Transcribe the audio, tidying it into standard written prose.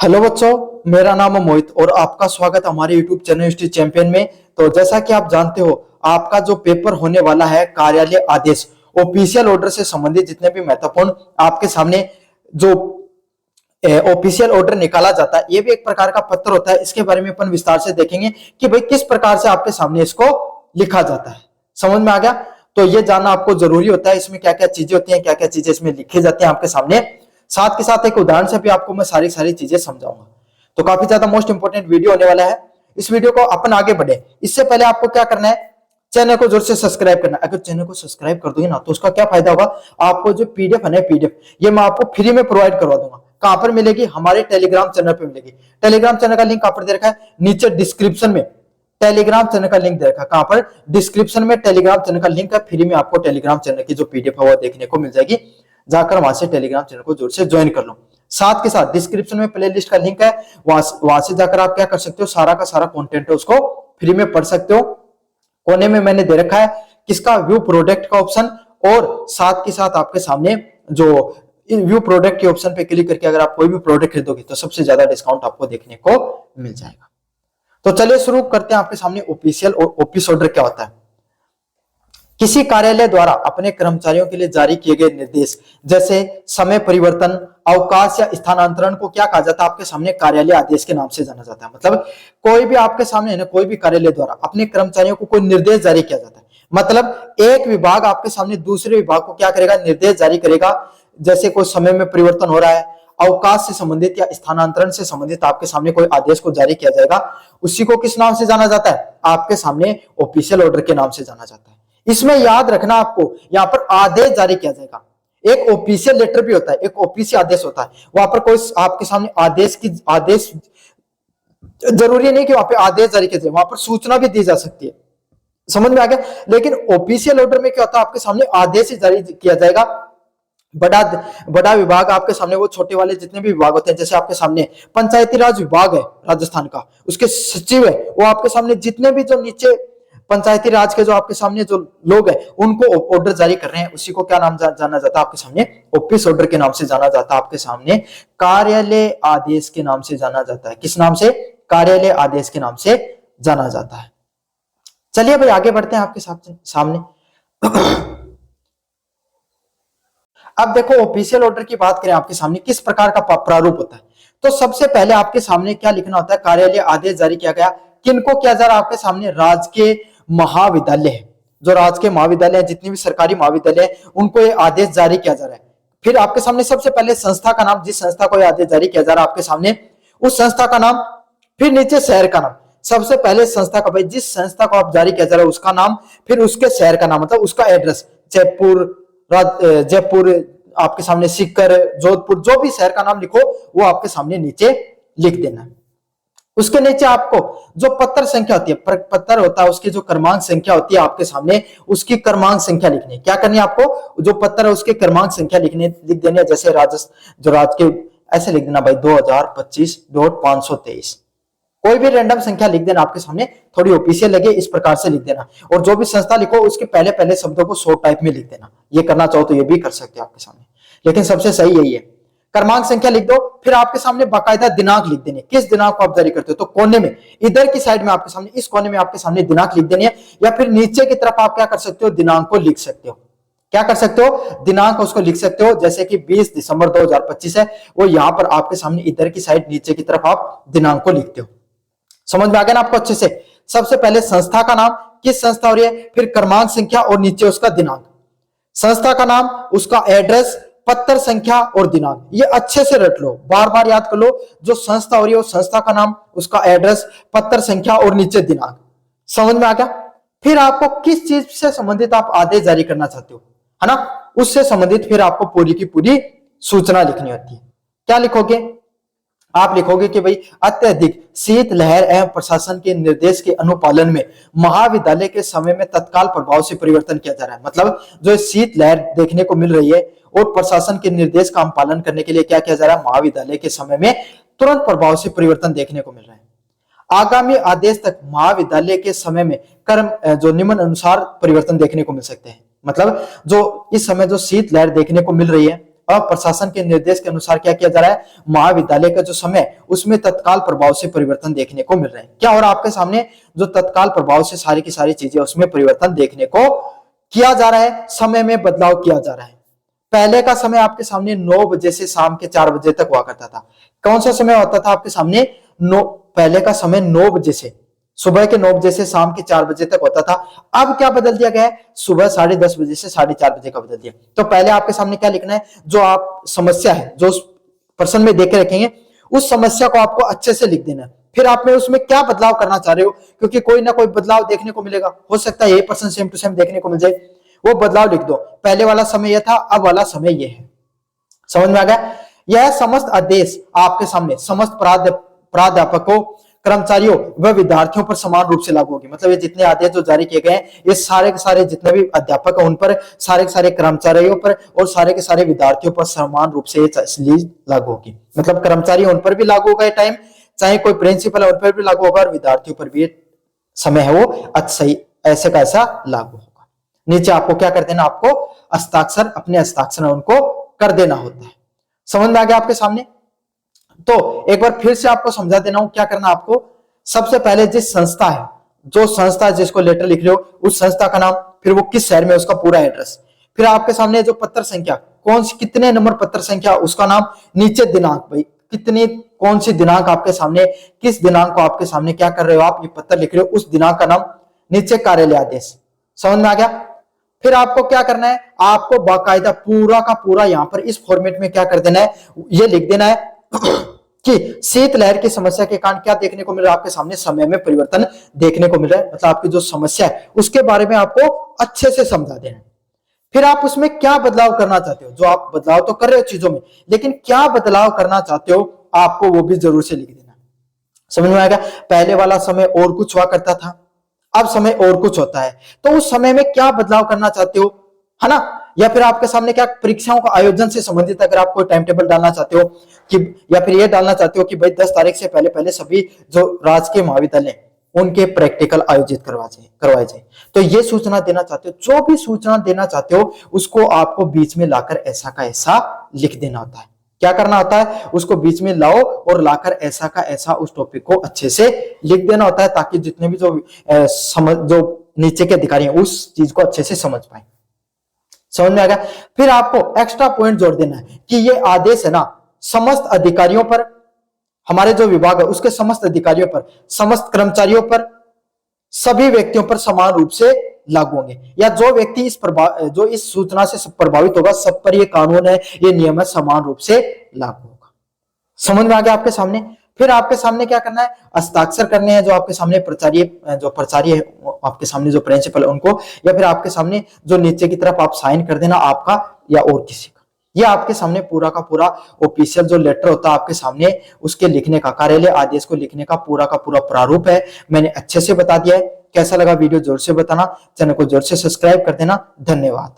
Hello बच्चों, मेरा नाम है मोहित और आपका स्वागत हमारे यूट्यूब चैनल हिस्ट्री चैंपियन में। तो जैसा कि आप जानते हो, आपका जो पेपर होने वाला है कार्यालय आदेश ऑफिशियल ऑर्डर से संबंधित जितने भी महत्वपूर्ण आपके सामने जो ऑफिशियल ऑर्डर निकाला जाता है, ये भी एक प्रकार का पत्र होता है। इसके बारे में अपन विस्तार से देखेंगे कि भाई किस प्रकार से आपके सामने इसको लिखा जाता है। समझ में आ गया? तो ये जानना आपको जरूरी होता है, इसमें क्या क्या चीजें होती हैं, क्या क्या चीजें इसमें लिखी जाती हैं आपके सामने। साथ के साथ एक उदाहरण से भी आपको मैं सारी सारी चीजें समझाऊंगा। तो काफी ज्यादा मोस्ट इंपोर्टेंट वीडियो होने वाला है। इस वीडियो को अपन आगे बढ़े इससे पहले आपको क्या करना है, चैनल को जोर से सब्सक्राइब करना। अगर चैनल को सब्सक्राइब कर दोगे ना तो उसका क्या फायदा होगा, आपको जो पीडीएफ है ना, पीडीएफ ये मैं आपको फ्री में प्रोवाइड करवा दूंगा। कहां पर मिलेगी? हमारे टेलीग्राम चैनल पर मिलेगी। टेलीग्राम चैनल का लिंक कहां पर दे रखा है? नीचे डिस्क्रिप्शन में टेलीग्राम चैनल का लिंक दे रखा है। कहां पर? डिस्क्रिप्शन में टेलीग्राम चैनल का लिंक है। फ्री में आपको टेलीग्राम चैनल की जो पीडीएफ है वो देखने को मिल जाएगी। जाकर वहां से टेलीग्राम चैनल को जोर से ज्वाइन कर लो। साथ के साथ डिस्क्रिप्शन में प्लेलिस्ट का लिंक है, वहां से जाकर आप क्या कर सकते हो, सारा का सारा कंटेंट है उसको फ्री में पढ़ सकते हो। कोने में मैंने दे रखा है किसका? व्यू प्रोडक्ट का ऑप्शन। और साथ के साथ आपके सामने जो व्यू प्रोडक्ट के ऑप्शन पे क्लिक करके अगर आप कोई भी प्रोडक्ट खरीदोगे तो सबसे ज्यादा डिस्काउंट आपको देखने को मिल जाएगा। तो चलिए शुरू करते हैं। आपके सामने ऑफिशियल और ऑफिस ऑर्डर क्या होता है? किसी कार्यालय द्वारा अपने कर्मचारियों के लिए जारी किए गए निर्देश जैसे समय परिवर्तन, अवकाश या स्थानांतरण को क्या कहा जाता है? आपके सामने कार्यालय आदेश के नाम से जाना जाता है। मतलब कोई भी आपके सामने ना, कोई भी कार्यालय द्वारा अपने कर्मचारियों को कोई निर्देश जारी किया जाता है। मतलब एक विभाग आपके सामने दूसरे विभाग को क्या करेगा? निर्देश जारी करेगा। जैसे कोई समय में परिवर्तन हो रहा है, अवकाश से संबंधित या स्थानांतरण से संबंधित आपके सामने कोई आदेश को जारी किया जाएगा, उसी को किस नाम से जाना जाता है? आपके सामने ऑफिशियल ऑर्डर के नाम से जाना जाता है। इसमें याद रखना आपको, यहां पर आदेश जारी किया जाएगा। एक ऑफिशियल लेटर भी होता है, एक ऑफिशियल आदेश होता है। वहां पर कोई आपके सामने आदेश जरूरी नहीं कि वहां पे आदेश जारी किया जाए, वहां पर सूचना भी दी जा सकती है। समझ में आ गया? लेकिन ऑफिशियल ऑर्डर में क्या होता है? आपके सामने आदेश ही जारी किया जाएगा। बड़ा बड़ा विभाग आपके सामने, वो छोटे वाले जितने भी विभाग होते हैं, जैसे आपके सामने पंचायती राज विभाग है राजस्थान का, उसके सचिव है, वो आपके सामने जितने भी जो नीचे पंचायती राज के जो आपके सामने जो लोग हैं उनको ऑर्डर जारी कर रहे हैं, उसी को क्या नाम जाना जाता है? आपके सामने ऑफिस ऑर्डर के नाम से जाना जाता है। आपके सामने कार्यालय आदेश के नाम से जाना जाता है। किस नाम से? कार्यालय आदेश के नाम से जाना जाता है। चलिए भाई आगे बढ़ते हैं आपके सामने। अब देखो, ऑफिशियल ऑर्डर की बात करें, आपके सामने किस प्रकार का प्रारूप होता है। तो सबसे पहले आपके सामने क्या लिखना होता है? कार्यालय आदेश जारी किया गया। किनको किया जा रहा है? आपके सामने राजकीय महाविद्यालय है, जो राजकीय महाविद्यालय है, जितनी भी सरकारी महाविद्यालय है, उनको ये आदेश जारी किया जा रहा है। फिर आपके सामने सबसे पहले संस्था का नाम, जिस संस्था को यह आदेश जारी किया जा रहा है आपके सामने, उस संस्था का नाम। फिर नीचे शहर का नाम। सबसे पहले संस्था का, भाई जिस संस्था को आप जारी किया जा रहा है उसका नाम, फिर उसके शहर का नाम, मतलब उसका एड्रेस, जयपुर आपके सामने, सीकर, जोधपुर, जो भी शहर का नाम लिखो वो आपके सामने नीचे लिख देना। उसके नीचे आपको जो पत्र संख्या होती है, पत्र होता है, उसकी जो क्रमांक संख्या होती है आपके सामने, उसकी क्रमांक संख्या लिखनी है। क्या करनी है आपको? जो पत्र है उसकी क्रमांक संख्या लिख देनी है। जैसे जो राजकीय ऐसे लिख देना भाई 2025.523, कोई भी रैंडम संख्या लिख देना आपके सामने, थोड़ी ऑफिशियल लगे इस प्रकार से लिख देना। और जो भी संस्था लिखो उसके पहले पहले शब्दों को शॉर्ट टाइप में लिख देना। ये करना चाहो तो ये भी कर सकते हैं आपके सामने, लेकिन सबसे सही यही है। क्रमांक संख्या लिख दो, फिर आपके सामने बाकायदा दिनांक लिख देनी है। किस दिनांक को आप जारी करते हो? तो कोने में, इधर की साइड में आपके सामने, इस कोने में आपके सामने दिनांक लिख देनी है। या फिर नीचे की तरफ आप क्या कर सकते हो? दिनांक को लिख सकते हो। क्या कर सकते हो? दिनांक उसको लिख सकते हो। जैसे कि 20 दिसंबर 2025 है, वो यहां पर आपके सामने इधर की साइड नीचे की तरफ आप दिनांक को लिखते हो। समझ में आ गया ना आपको अच्छे से? सबसे पहले संस्था का नाम, किस संस्था हो रही है, फिर क्रमांक संख्या और नीचे उसका दिनांक। संस्था का नाम, उसका एड्रेस, पत्र संख्या और दिनांक। ये अच्छे से रट लो, बार बार याद कर लो। जो संस्था हो रही है वो संस्था का नाम, उसका एड्रेस, पत्र संख्या और नीचे दिनांक। समझ में आ गया? फिर आपको किस चीज से संबंधित आप आदेश जारी करना चाहते हो, है ना, उससे संबंधित फिर आपको पूरी की पूरी सूचना लिखनी होती है। क्या लिखोगे? आप लिखोगे कि भाई अत्यधिक शीतलहर एवं प्रशासन के निर्देश के अनुपालन में महाविद्यालय के समय में तत्काल प्रभाव से परिवर्तन किया जा रहा है। मतलब जो शीतलहर देखने को मिल रही है और प्रशासन के निर्देश का पालन करने के लिए क्या किया जा रहा है? महाविद्यालय के समय में तुरंत प्रभाव से परिवर्तन देखने को मिल रहा है। आगामी आदेश तक महाविद्यालय के समय में कर्म जो निम्न अनुसार परिवर्तन देखने को मिल सकते हैं। मतलब जो इस समय जो शीतलहर देखने को मिल रही है अब प्रशासन के निर्देश के अनुसार क्या किया जा रहा है, महाविद्यालय का जो समय उसमें तत्काल प्रभाव से परिवर्तन देखने को मिल रहे हैं। क्या हो रहा है आपके सामने, जो तत्काल प्रभाव से सारी की सारी चीजें उसमें परिवर्तन देखने को किया जा रहा है, समय में बदलाव किया जा रहा है। पहले का समय आपके सामने 9 बजे से शाम के 4 बजे तक हुआ करता था। कौन सा समय होता था आपके सामने, पहले का समय 9 बजे से, सुबह के 9 बजे से शाम के 4 बजे तक होता था। अब क्या बदल दिया गया है, सुबह 10:30 बजे से 4:30 बजे का बदल दिया। तो पहले आपके सामने क्या लिखना है, जो आप समस्या है जो उस प्रश्न में देख के रखेंगे उस समस्या को आपको अच्छे से लिख देना है। फिर आप में उसमें क्या बदलाव करना चाह रहे हो, क्योंकि कोई ना कोई बदलाव देखने को मिलेगा, हो सकता है यही प्रश्न सेम टू सेम देखने को मिल जाए, वो बदलाव लिख दो। पहले वाला समय यह था, अब वाला समय यह है। समझ में आ गया। यह समस्त आदेश आपके सामने समस्त प्राध्यापकों, कर्मचारियों व विद्यार्थियों पर समान रूप से लागू होगी। मतलब ये जितने आदेश जो जारी किए गए हैं ये सारे के सारे जितने भी अध्यापक हैं उन पर, सारे के सारे कर्मचारियों पर और सारे के सारे विद्यार्थियों पर समान रूप से ये लागू होगी। मतलब कर्मचारी उन पर भी लागू होगा ये टाइम, चाहे कोई प्रिंसिपल है उन पर भी लागू होगा, और विद्यार्थियों पर भी समय है वो अच्छा ही ऐसे का ऐसा लागू होगा। नीचे आपको क्या कर देना, आपको हस्ताक्षर, अपने हस्ताक्षर उनको कर देना होता है। समझ में आ गया आपके सामने। तो एक बार फिर से आपको समझा देना हूं क्या करना आपको। सबसे पहले जिस संस्था है, जो संस्था जिसको लेटर लिख रहे हो उस संस्था का नाम, फिर वो किस शहर में उसका पूरा एड्रेस, फिर आपके सामने जो पत्र संख्या, कौन सी कितने नंबर पत्र संख्या उसका नाम, नीचे दिनांक, भाई कितनी कौन सी दिनांक आपके सामने, किस दिनांक को आपके सामने क्या कर रहे हो आप, ये पत्र लिख रहे हो उस दिनांक का नाम, नीचे कार्यालय आदेश। समझ में आ गया। फिर आपको क्या करना है, आपको बाकायदा पूरा का पूरा यहां पर इस फॉर्मेट में क्या कर देना है, ये लिख देना है कि शीतलहर की समस्या के कारण क्या देखने को मिल रहा है आपके सामने, समय में परिवर्तन देखने को मिल रहा है। मतलब आपकी जो समस्या है उसके बारे में आपको अच्छे से समझा देना है। फिर आप उसमें क्या बदलाव करना चाहते हो, जो आप बदलाव तो कर रहे हो चीजों में, लेकिन क्या बदलाव करना चाहते हो आपको वो भी जरूर से लिख देना। समझ में आएगा। पहले वाला समय और कुछ हुआ करता था, अब समय और कुछ होता है, तो उस समय में क्या बदलाव करना चाहते हो, है ना। या फिर आपके सामने क्या परीक्षाओं का आयोजन से संबंधित अगर आप कोई टाइम टेबल डालना चाहते हो कि, या फिर ये डालना चाहते हो कि भाई 10 तारीख से पहले पहले सभी जो राजकीय महाविद्यालय उनके प्रैक्टिकल आयोजित करवाए जाए, तो ये सूचना देना चाहते हो, जो भी सूचना देना चाहते हो उसको आपको बीच में लाकर ऐसा का ऐसा लिख देना होता है। क्या करना होता है, उसको बीच में लाओ और लाकर ऐसा का ऐसा उस टॉपिक को अच्छे से लिख देना होता है, ताकि जितने भी जो नीचे के अधिकारी हैं उस चीज को अच्छे से समझ पाए। समझ में आ गया। फिर आपको एक्स्ट्रा पॉइंट जोड़ देना है कि ये आदेश है ना समस्त अधिकारियों पर, हमारे जो विभाग है उसके समस्त अधिकारियों पर, समस्त कर्मचारियों पर, सभी व्यक्तियों पर समान रूप से लागू होंगे, या जो व्यक्ति जो इस सूचना से प्रभावित होगा सब पर ये कानून है, ये नियम है, समान रूप से लागू होगा। समझ में आ गया आपके सामने। फिर आपके सामने क्या करना है, हस्ताक्षर करने हैं जो आपके सामने प्राचार्य है आपके सामने जो प्रिंसिपल है उनको, या फिर आपके सामने जो नीचे की तरफ आप साइन कर देना आपका या और किसी का। ये आपके सामने पूरा का पूरा ऑफिशियल जो लेटर होता है आपके सामने उसके लिखने का, कार्यालय आदेश को लिखने का पूरा प्रारूप है। मैंने अच्छे से बता दिया है। कैसा लगा वीडियो जोर से बताना, चैनल को जोर से सब्सक्राइब कर देना। धन्यवाद।